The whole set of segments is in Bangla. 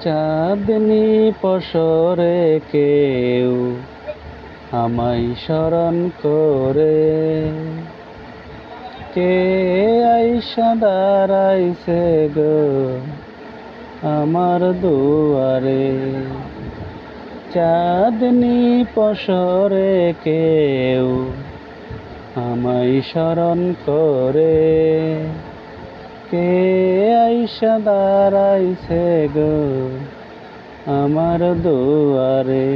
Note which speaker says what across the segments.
Speaker 1: চাঁদনি পসরে কেউ আমায় স্মরণ করে, কে আইসা দাঁড়াইছে গো আমার দুয়ারে। চাঁদনি পসরে কেউ আমায় স্মরণ করে, কে আইসা দাঁড়াইছে গো আমার দুয়ারে।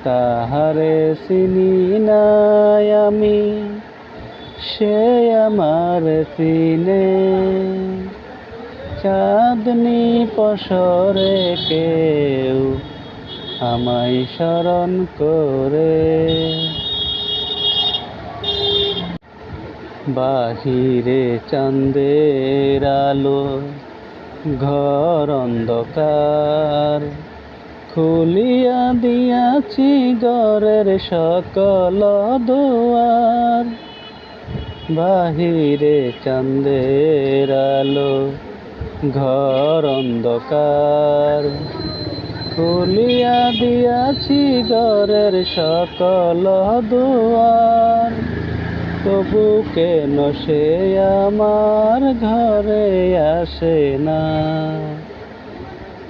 Speaker 1: তাহারে চিনি নাই আমি, সে আমার চিনে, চাঁদনি পসরে কেউ আমায় স্মরণ করে। বাহিরে চাঁদের আলো, ঘর অন্ধকার, খুলিয়া দিয়াছি ঘরের সকল দুয়ার। বাহিরে চাঁদের আলো, ঘর অন্ধকার, খুলিয়া দিয়াছি ঘরের সকল দুয়ার। তবু কেন সে আমার ঘরে আসে না,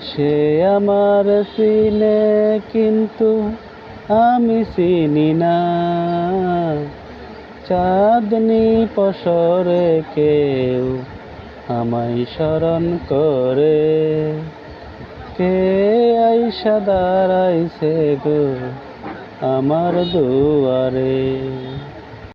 Speaker 1: সে আমার চিনে কিন্তু আমি চিনি না। চাঁদনি পসরে কেউ আমায় স্মরণ করে, কে আইসা দাঁড়াইছে গো আমার দুয়ারে।